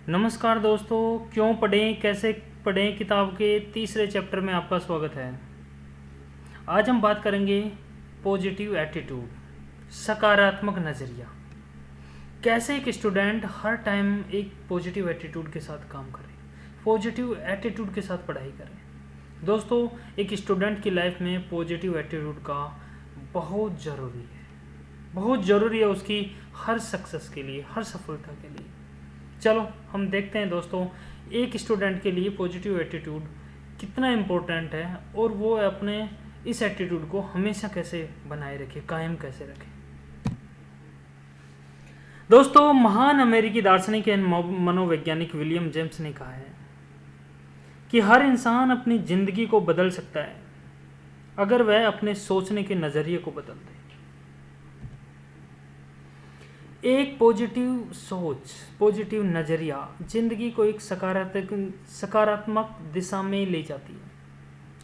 नमस्कार दोस्तों, क्यों पढ़ें कैसे पढ़ें किताब के तीसरे चैप्टर में आपका स्वागत है। आज हम बात करेंगे पॉजिटिव एटीट्यूड, सकारात्मक नज़रिया। कैसे एक स्टूडेंट हर टाइम एक पॉजिटिव एटीट्यूड के साथ काम करे, पॉजिटिव एटीट्यूड के साथ पढ़ाई करे। दोस्तों, एक स्टूडेंट की लाइफ में पॉजिटिव एटीट्यूड का बहुत ज़रूरी है, बहुत ज़रूरी है उसकी हर सक्सेस के लिए, हर सफलता के लिए। चलो हम देखते हैं दोस्तों, एक स्टूडेंट के लिए पॉजिटिव एटीट्यूड कितना इम्पोर्टेंट है और वो अपने इस एटीट्यूड को हमेशा कैसे बनाए रखे, कायम कैसे रखे। दोस्तों, महान अमेरिकी दार्शनिक एवं मनोवैज्ञानिक विलियम जेम्स ने कहा है कि हर इंसान अपनी जिंदगी को बदल सकता है अगर वह अपने सोचने के नज़रिए को बदल दे। एक पॉजिटिव सोच, पॉजिटिव नज़रिया जिंदगी को एक सकारात्मक दिशा में ले जाती है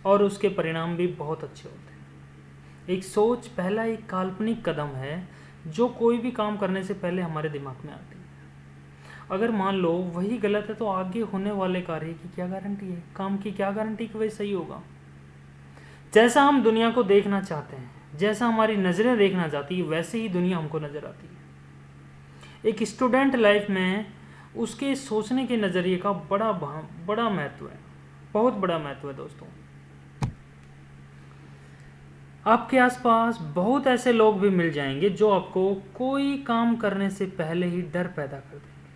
और उसके परिणाम भी बहुत अच्छे होते हैं। एक सोच पहला एक काल्पनिक कदम है जो कोई भी काम करने से पहले हमारे दिमाग में आती है। अगर मान लो वही गलत है तो आगे होने वाले कार्य की क्या गारंटी है, काम की क्या गारंटी कि वही सही होगा। जैसा हम दुनिया को देखना चाहते हैं, जैसा हमारी नज़रें देखना चाहती है, वैसे ही दुनिया हमको नज़र आती है। एक स्टूडेंट लाइफ में उसके सोचने के नज़रिए का बड़ा महत्व है, बहुत बड़ा महत्व है। दोस्तों, आपके आसपास बहुत ऐसे लोग भी मिल जाएंगे जो आपको कोई काम करने से पहले ही डर पैदा कर देंगे,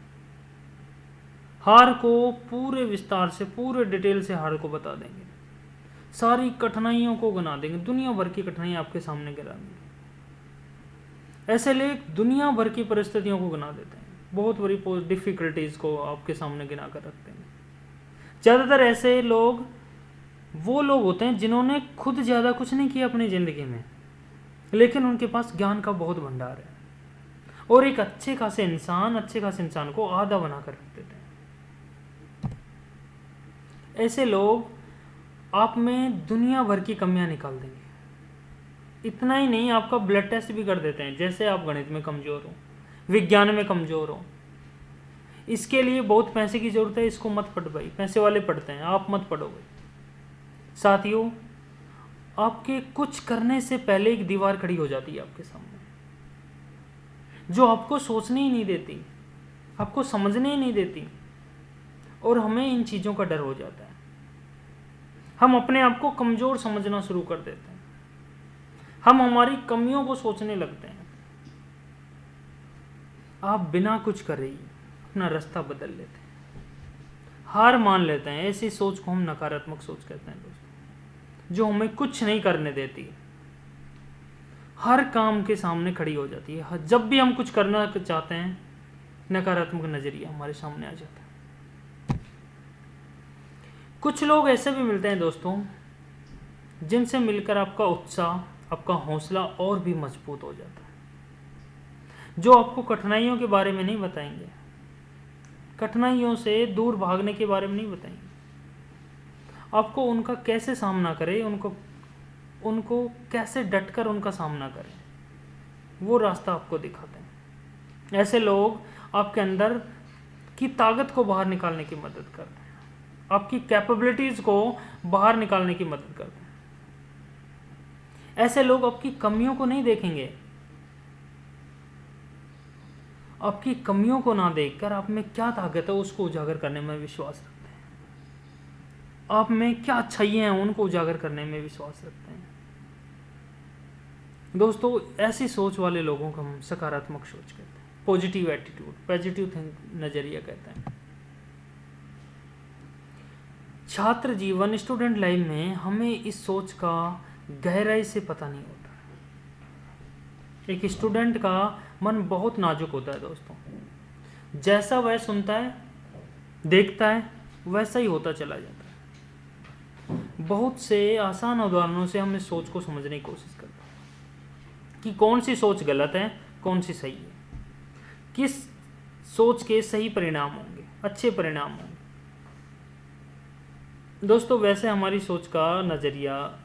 हार को पूरे विस्तार से, पूरे डिटेल से हार को बता देंगे, सारी कठिनाइयों को गिना देंगे, दुनिया भर की कठिनाइयां आपके सामने गिरा देंगे। ऐसे लोग दुनिया भर की परिस्थितियों को गिना देते हैं, बहुत बड़ी डिफ़िकल्टीज़ को आपके सामने गिना कर रखते हैं। ज़्यादातर ऐसे लोग वो लोग होते हैं जिन्होंने खुद ज़्यादा कुछ नहीं किया अपनी ज़िंदगी में, लेकिन उनके पास ज्ञान का बहुत भंडार है और एक अच्छे खासे इंसान को आधा बना कर रख देते हैं। ऐसे लोग आप में दुनिया भर की कमियां निकाल देंगे। इतना ही नहीं, आपका ब्लड टेस्ट भी कर देते हैं। जैसे आप गणित में कमज़ोर हो, विज्ञान में कमज़ोर हो, इसके लिए बहुत पैसे की ज़रूरत है, इसको मत पढ़ भाई, पैसे वाले पढ़ते हैं, आप मत पढ़ो भाई। साथियों, आपके कुछ करने से पहले एक दीवार खड़ी हो जाती है आपके सामने, जो आपको सोचने ही नहीं देती, आपको समझने ही नहीं देती, और हमें इन चीज़ों का डर हो जाता है। हम अपने आप को कमज़ोर समझना शुरू कर देते हैं, हम हमारी कमियों को सोचने लगते हैं। आप बिना कुछ करे ही अपना रास्ता बदल लेते हैं, हार मान लेते हैं। ऐसी सोच को हम नकारात्मक सोच कहते हैं दोस्तों, जो हमें कुछ नहीं करने देती, हर काम के सामने खड़ी हो जाती है। जब भी हम कुछ करना चाहते हैं, नकारात्मक नज़रिया हमारे सामने आ जाता है। कुछ लोग ऐसे भी मिलते हैं दोस्तों, जिनसे मिलकर आपका उत्साह, आपका हौसला और भी मजबूत हो जाता है, जो आपको कठिनाइयों के बारे में नहीं बताएंगे, कठिनाइयों से दूर भागने के बारे में नहीं बताएंगे, आपको उनका कैसे सामना करें, उनको कैसे डटकर उनका सामना करें, वो रास्ता आपको दिखाते हैं। ऐसे लोग आपके अंदर की ताकत को बाहर निकालने की मदद करते हैं, आपकी कैपेबिलिटीज़ को बाहर निकालने की मदद करते हैं। ऐसे लोग आपकी कमियों को नहीं देखेंगे, आपकी कमियों को ना देखकर आप में क्या ताकत है उसको उजागर करने में विश्वास रखते हैं, आप में क्या अच्छाइयाँ हैं उनको उजागर करने में विश्वास रखते हैं। दोस्तों, ऐसी सोच वाले लोगों को हम सकारात्मक सोच कहते हैं, पॉजिटिव एटीट्यूड, पॉजिटिव नज़रिया कहते हैं। छात्र जीवन, स्टूडेंट लाइफ में हमें इस सोच का गहराई से पता नहीं होता। एक स्टूडेंट का मन बहुत नाजुक होता है दोस्तों, जैसा वह सुनता है, देखता है, वैसा ही होता चला जाता है। बहुत से आसान उदाहरणों से हम इस सोच को समझने की कोशिश करते हैं कि कौन सी सोच गलत है, कौन सी सही है, किस सोच के सही परिणाम होंगे, अच्छे परिणाम होंगे। दोस्तों, वैसे हमारी सोच का नज़रिया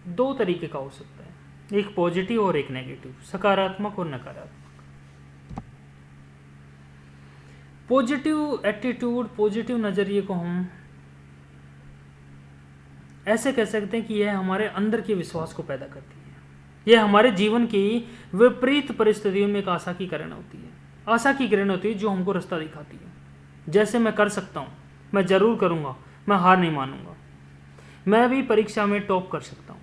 दो तरीके का हो सकता है, एक पॉजिटिव और एक नेगेटिव, सकारात्मक और नकारात्मक। पॉजिटिव एटीट्यूड, पॉजिटिव नज़रिए को हम ऐसे कह सकते हैं कि यह हमारे अंदर के विश्वास को पैदा करती है। यह हमारे जीवन की विपरीत परिस्थितियों में एक आशा की किरण होती है, आशा की किरण होती है जो हमको रास्ता दिखाती है। जैसे मैं कर सकता हूँ, मैं ज़रूर करूँगा, मैं हार नहीं मानूंगा, मैं भी परीक्षा में टॉप कर सकता हूँ,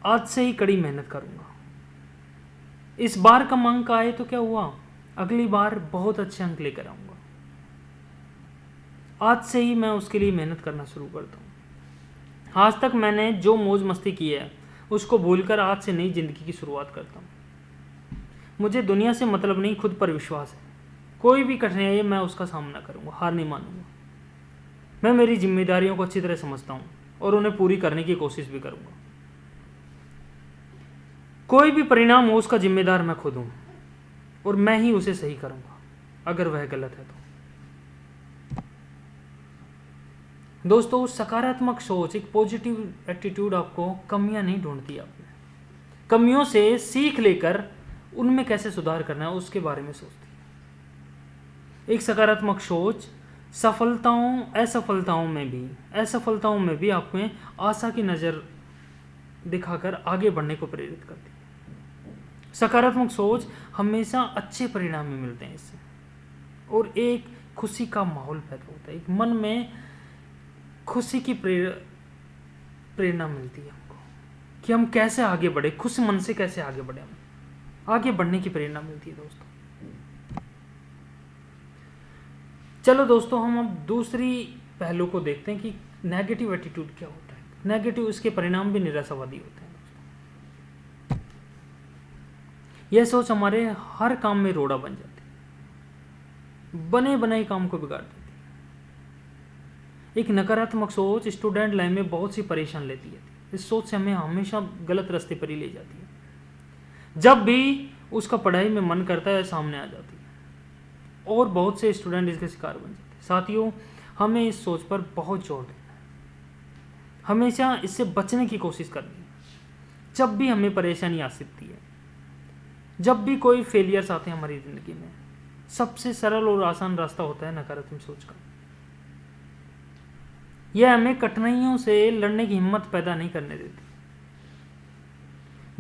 आज से ही कड़ी मेहनत करूँगा। इस बार कम अंक आए तो क्या हुआ, अगली बार बहुत अच्छे अंक लेकर आऊँगा। आज से ही मैं उसके लिए मेहनत करना शुरू करता हूँ। आज तक मैंने जो मौज मस्ती की है उसको भूलकर आज से नई ज़िंदगी की शुरुआत करता हूँ। मुझे दुनिया से मतलब नहीं, खुद पर विश्वास है। कोई भी कठिनाई है मैं उसका सामना करूँगा, हार नहीं मानूंगा। मैं मेरी जिम्मेदारियों को अच्छी तरह समझता हूँ और उन्हें पूरी करने की कोशिश भी करूँगा। कोई भी परिणाम हो उसका जिम्मेदार मैं खुद हूँ और मैं ही उसे सही करूँगा अगर वह गलत है तो। दोस्तों, सकारात्मक सोच, एक पॉजिटिव एटीट्यूड आपको कमियां नहीं ढूंढती, आपने कमियों से सीख लेकर उनमें कैसे सुधार करना है उसके बारे में सोचती है। एक सकारात्मक सोच असफलताओं में भी आप में आशा की नज़र दिखाकर आगे बढ़ने को प्रेरित करती है। सकारात्मक सोच हमेशा अच्छे परिणाम में मिलते हैं इससे, और एक खुशी का माहौल पैदा होता है, एक मन में खुशी की प्रेरणा मिलती है हमको कि हम कैसे आगे बढ़े, खुश मन से कैसे आगे बढ़े, हम आगे बढ़ने की प्रेरणा मिलती है दोस्तों। चलो दोस्तों, हम अब दूसरी पहलू को देखते हैं कि नेगेटिव एटीट्यूड क्या होता है। नेगेटिव, इसके परिणाम भी निराशावादी होते हैं दोस्तों। यह सोच हमारे हर काम में रोड़ा बन जाती है, बने बनाए काम को बिगाड़ देती है। एक नकारात्मक सोच स्टूडेंट लाइफ में बहुत सी परेशान लेती है। इस सोच से हमें हमेशा गलत रास्ते पर ही ले जाती है। जब भी उसका पढ़ाई में मन करता है सामने आ जाती है, और बहुत से स्टूडेंट इसके शिकार बन जाते हैं। साथियों, हमें इस सोच पर बहुत जोर देना है, हमेशा इससे बचने की कोशिश करनी है। जब भी हमें परेशानी आ सकती है, जब भी कोई फेलियर्स आते हैं हमारी ज़िंदगी में, सबसे सरल और आसान रास्ता होता है नकारात्मक सोच का। यह हमें कठिनाइयों से लड़ने की हिम्मत पैदा नहीं करने देती।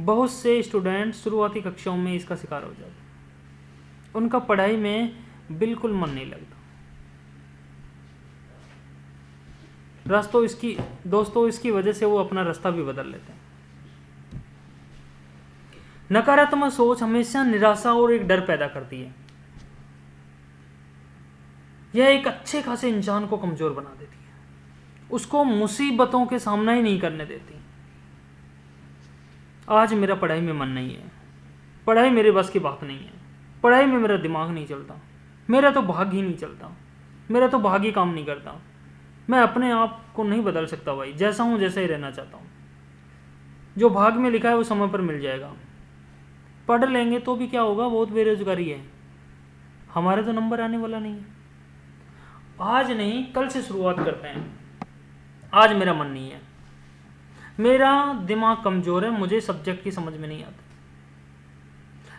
बहुत से स्टूडेंट शुरुआती कक्षाओं में इसका शिकार हो जाते हैं, उनका पढ़ाई में बिल्कुल मन नहीं लगता। दोस्तों इसकी वजह से वो अपना रास्ता भी बदल लेते हैं। नकारात्मक सोच हमेशा निराशा और एक डर पैदा करती है। यह एक अच्छे खासे इंसान को कमजोर बना देती है, उसको मुसीबतों के सामना ही नहीं करने देती। आज मेरा पढ़ाई में मन नहीं है, पढ़ाई मेरे बस की बात नहीं है, पढ़ाई में मेरा दिमाग नहीं चलता, मेरा तो भाग्य ही नहीं चलता, मेरा तो भाग्य ही काम नहीं करता, मैं अपने आप को नहीं बदल सकता भाई, जैसा हूँ जैसा ही रहना चाहता हूँ। जो भाग्य में लिखा है वो समय पर मिल जाएगा। पढ़ लेंगे तो भी क्या होगा, बहुत बेरोजगारी है, हमारे तो नंबर आने वाला नहीं है। आज नहीं कल से शुरुआत करते हैं। आज मेरा मन नहीं है, मेरा दिमाग कमज़ोर है, मुझे सब्जेक्ट की समझ में नहीं आता,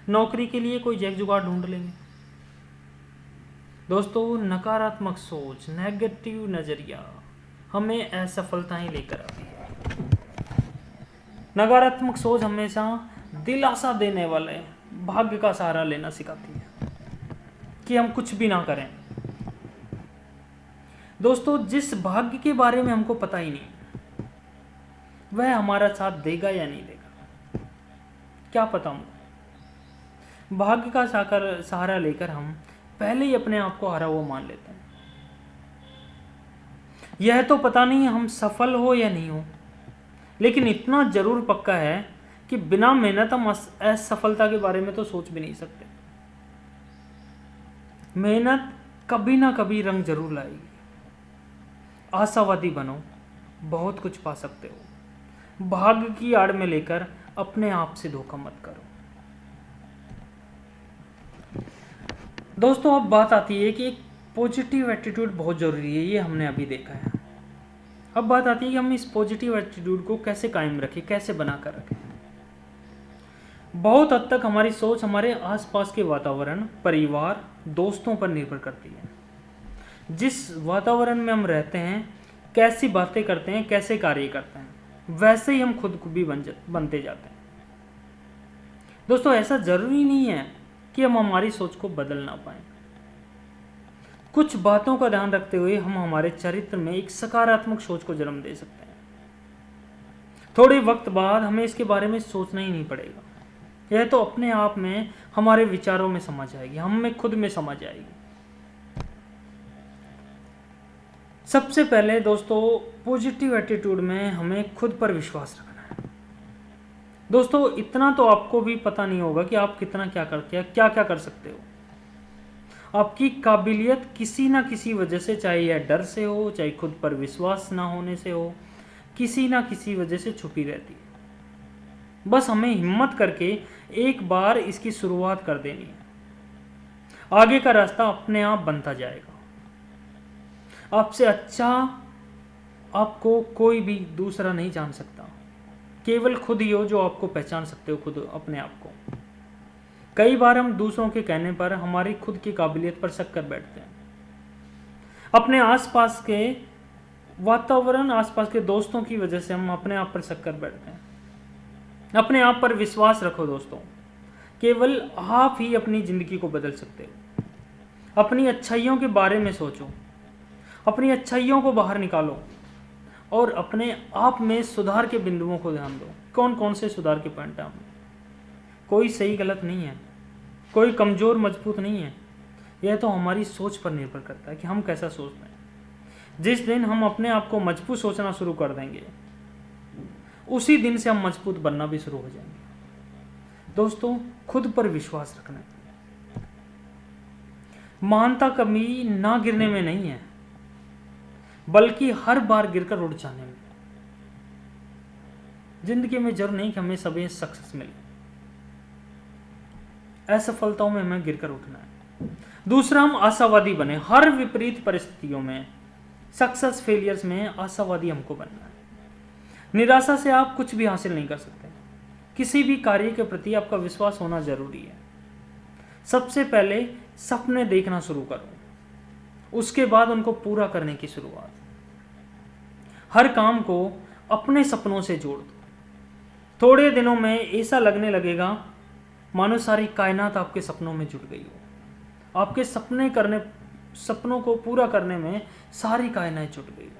नौकरी के लिए कोई जैक जुगाड़ ढूंढ लेंगे। दोस्तों, नकारात्मक सोच, नेगेटिव नज़रिया हमें असफलताएं लेकर आती है। नकारात्मक सोच हमेशा दिलासा देने वाले भाग्य का सहारा लेना सिखाती है कि हम कुछ भी ना करें। दोस्तों, जिस भाग्य के बारे में हमको पता ही नहीं वह हमारा साथ देगा या नहीं देगा, क्या पता हमको। भाग्य का सहारा लेकर हम पहले ही अपने आप को हारा हुआ मान लेते हैं। यह तो पता नहीं हम सफल हो या नहीं हो, लेकिन इतना जरूर पक्का है कि बिना मेहनत हम असफलता के बारे में तो सोच भी नहीं सकते। मेहनत कभी ना कभी रंग जरूर लाएगी। आशावादी बनो, बहुत कुछ पा सकते हो। भाग्य की आड़ में लेकर अपने आप से धोखा मत करो। दोस्तों, अब बात आती है कि एक पॉजिटिव एटीट्यूड बहुत ज़रूरी है, ये हमने अभी देखा है। अब बात आती है कि हम इस पॉजिटिव एटीट्यूड को कैसे कायम रखें, कैसे बना कर रखें। बहुत हद तक हमारी सोच हमारे आसपास के वातावरण, परिवार, दोस्तों पर निर्भर करती है। जिस वातावरण में हम रहते हैं, कैसी बातें करते हैं, कैसे कार्य करते हैं, वैसे ही हम खुद को भी बनते जाते हैं। दोस्तों, ऐसा जरूरी नहीं है कि हम हमारी सोच को बदल ना पाए। कुछ बातों का ध्यान रखते हुए हम हमारे चरित्र में एक सकारात्मक सोच को जन्म दे सकते हैं। थोड़े वक्त बाद हमें इसके बारे में सोचना ही नहीं पड़ेगा। यह तो अपने आप में हमारे विचारों में समा जाएगी, हम में खुद में समा जाएगी। सबसे पहले दोस्तों, पॉजिटिव एटीट्यूड में हमें खुद पर विश्वास रखना है। दोस्तों, इतना तो आपको भी पता नहीं होगा कि आप कितना क्या कर सकते हो। आपकी काबिलियत किसी ना किसी वजह से, चाहे यह डर से हो, चाहे खुद पर विश्वास ना होने से हो, किसी ना किसी वजह से छुपी रहती है। बस हमें हिम्मत करके एक बार इसकी शुरुआत कर देनी है। आगे का रास्ता अपने आप बनता जाएगा। आपसे अच्छा आपको कोई भी दूसरा नहीं जान सकता। केवल खुद ही हो जो आपको पहचान सकते हो, खुद अपने आप को। कई बार हम दूसरों के कहने पर हमारी खुद की काबिलियत पर शक कर बैठते हैं। अपने आसपास के वातावरण, आसपास के दोस्तों की वजह से हम अपने आप पर शक कर बैठते हैं। अपने आप पर विश्वास रखो दोस्तों। केवल आप ही अपनी जिंदगी को बदल सकते हो। अपनी अच्छाइयों के बारे में सोचो, अपनी अच्छाइयों को बाहर निकालो और अपने आप में सुधार के बिंदुओं को ध्यान दो। कौन कौन से सुधार के पॉइंट हैं? कोई सही गलत नहीं है, कोई कमजोर मजबूत नहीं है। यह तो हमारी सोच पर निर्भर करता है कि हम कैसा सोचते हैं। जिस दिन हम अपने आप को मजबूत सोचना शुरू कर देंगे, उसी दिन से हम मजबूत बनना भी शुरू हो जाएंगे। दोस्तों, खुद पर विश्वास रखना है। महानता कभी ना गिरने में नहीं है, बल्कि हर बार गिरकर उठ जाने में। जिंदगी में जरूर नहीं कि हमें सभी सक्सेस मिले, असफलताओं में हमें गिरकर उठना है। दूसरा, हम आशावादी बने। हर विपरीत परिस्थितियों में, सक्सेस फेलियर्स में आशावादी हमको बनना है। निराशा से आप कुछ भी हासिल नहीं कर सकते। किसी भी कार्य के प्रति आपका विश्वास होना जरूरी है। सबसे पहले सपने देखना शुरू करो, उसके बाद उनको पूरा करने की शुरुआत। हर काम को अपने सपनों से जोड़ दो। थोड़े दिनों में ऐसा लगने लगेगा मानो सारी कायनात आपके सपनों में जुट गई हो। आपके सपनों को पूरा करने में सारी कायनात जुट गई हो।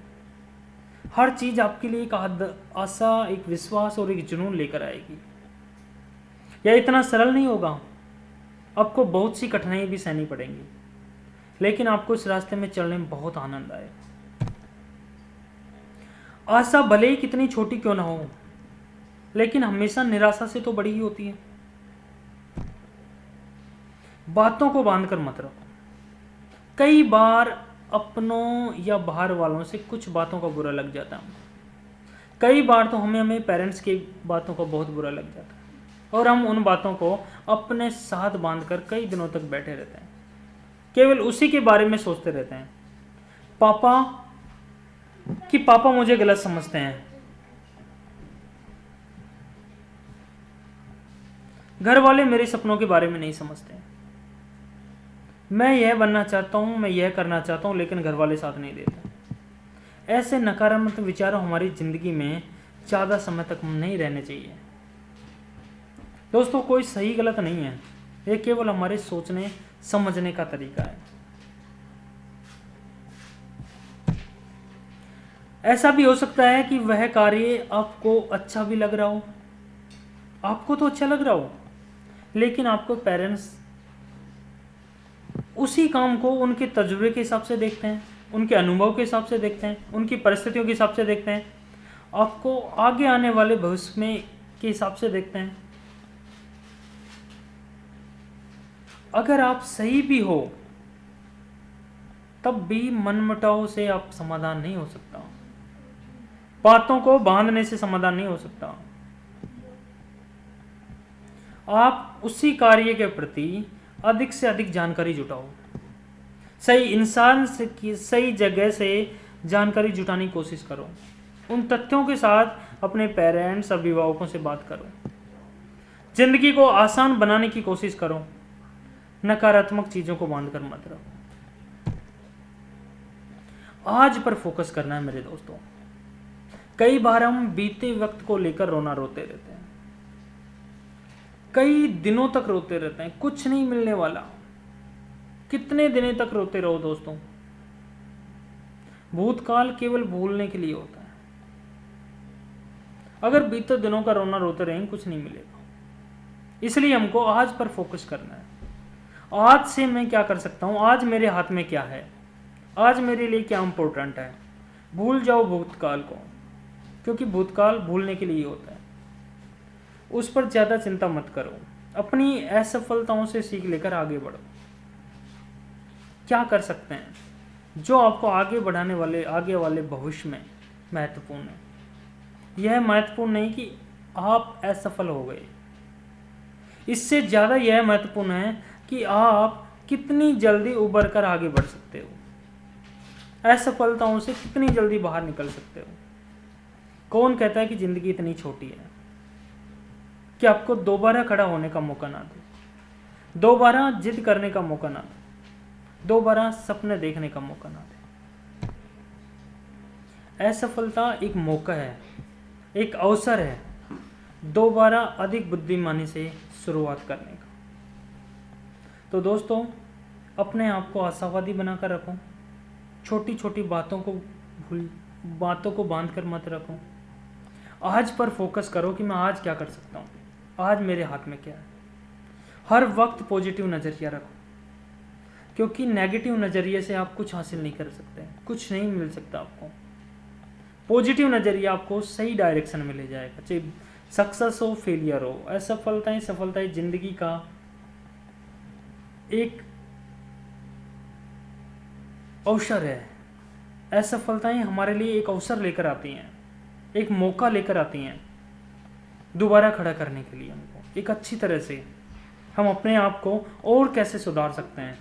हर चीज आपके लिए एक आशा, एक विश्वास और एक जुनून लेकर आएगी। यह इतना सरल नहीं होगा, आपको बहुत सी कठिनाई भी सहनी पड़ेंगी, लेकिन आपको इस रास्ते में चलने में बहुत आनंद आएगा। आशा भले ही कितनी छोटी क्यों ना हो, लेकिन हमेशा निराशा से तो बड़ी ही होती है। बातों को बांधकर मत रखो। कई बार अपनों या बाहर वालों से कुछ बातों का बुरा लग जाता है। कई बार तो हमें पेरेंट्स की बातों का बहुत बुरा लग जाता है और हम उन बातों को अपने साथ बांधकर कई दिनों तक बैठे रहते हैं। केवल उसी के बारे में सोचते रहते हैं। पापा मुझे गलत समझते हैं, घर वाले मेरे सपनों के बारे में नहीं समझते, मैं यह बनना चाहता हूं, मैं यह करना चाहता हूं, लेकिन घर वाले साथ नहीं देते। ऐसे नकारात्मक विचार हमारी जिंदगी में ज़्यादा समय तक नहीं रहने चाहिए। दोस्तों, कोई सही गलत नहीं है, यह केवल हमारे सोचने समझने का तरीका है। ऐसा भी हो सकता है कि वह कार्य आपको अच्छा भी लग रहा हो, आपको तो अच्छा लग रहा हो, लेकिन आपको पेरेंट्स उसी काम को उनके तजुर्बे के हिसाब से देखते हैं, उनके अनुभव के हिसाब से देखते हैं, उनकी परिस्थितियों के हिसाब से देखते हैं, आपको आगे आने वाले भविष्य में के हिसाब से देखते हैं। अगर आप सही भी हो, तब भी मनमुटाव से आप समाधान नहीं हो सकता। बातों को बांधने से समाधान नहीं हो सकता। आप उसी कार्य के प्रति अधिक से अधिक जानकारी जुटाओ। सही इंसान से सही जगह से जानकारी जुटाने की कोशिश करो। उन तथ्यों के साथ अपने पेरेंट्स, अभिभावकों से बात करो। जिंदगी को आसान बनाने की कोशिश करो, नकारात्मक चीजों को बांध कर मत रहो। आज पर फोकस करना है मेरे दोस्तों। कई बार हम बीते वक्त को लेकर रोते रहते हैं, कई दिनों तक रोते रहते हैं, कुछ नहीं मिलने वाला। कितने दिनों तक रोते रहो दोस्तों? भूतकाल केवल भूलने के लिए होता है। अगर बीते दिनों का रोना रोते रहेंगे कुछ नहीं मिलेगा। इसलिए हमको आज पर फोकस करना है। आज से मैं क्या कर सकता हूं, आज मेरे हाथ में क्या है, आज मेरे लिए क्या इंपॉर्टेंट है। भूल जाओ भूतकाल को, क्योंकि भूतकाल भूलने के लिए होता है। उस पर ज्यादा चिंता मत करो। अपनी असफलताओं से सीख लेकर आगे बढ़ो। क्या कर सकते हैं जो आपको आगे बढ़ाने वाले आगे वाले भविष्य में महत्वपूर्ण है। यह महत्वपूर्ण नहीं कि आप असफल हो गए, इससे ज्यादा यह महत्वपूर्ण है कि आप कितनी जल्दी उबर कर आगे बढ़ सकते हो, असफलताओं से कितनी जल्दी बाहर निकल सकते हो। कौन कहता है कि जिंदगी इतनी छोटी है कि आपको दोबारा खड़ा होने का मौका ना दे, दोबारा जिद करने का मौका ना दे, दोबारा सपने देखने का मौका ना दे। असफलता एक मौका है, एक अवसर है दोबारा अधिक बुद्धिमानी से शुरुआत करने का। तो दोस्तों, अपने आप को आशावादी बनाकर रखो। छोटी छोटी बातों को बांध कर मत रखो। आज पर फोकस करो कि मैं आज क्या कर सकता हूँ, आज मेरे हाथ में क्या है। हर वक्त पॉजिटिव नज़रिया रखो, क्योंकि नेगेटिव नज़रिए से आप कुछ हासिल नहीं कर सकते, कुछ नहीं मिल सकता आपको। पॉजिटिव नज़रिया आपको सही डायरेक्शन में ले जाएगा, चाहे सक्सेस हो फेलियर हो। असफलताएं सफलताएं जिंदगी का एक अवसर है। असफलताएं हमारे लिए एक अवसर लेकर आती हैं, एक मौका लेकर आती हैं दोबारा खड़ा करने के लिए हमको। एक अच्छी तरह से हम अपने आप को और कैसे सुधार सकते हैं।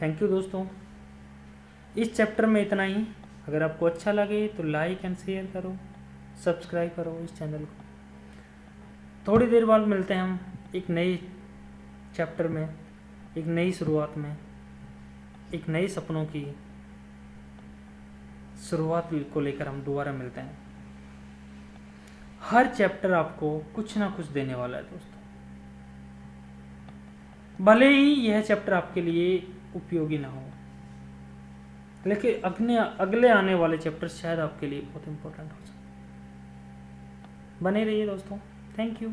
थैंक यू दोस्तों। इस चैप्टर में इतना ही। अगर आपको अच्छा लगे तो लाइक एंड शेयर करो, सब्सक्राइब करो इस चैनल को। थोड़ी देर बाद मिलते हैं हम एक नए चैप्टर में, एक नई शुरुआत में, एक नए सपनों की शुरुआत को लेकर हम दोबारा मिलते हैं। हर चैप्टर आपको कुछ ना कुछ देने वाला है दोस्तों। भले ही यह चैप्टर आपके लिए उपयोगी ना हो, लेकिन अगले आने वाले चैप्टर शायद आपके लिए बहुत इंपॉर्टेंट हो सकते। बने रहिए दोस्तों। Thank you.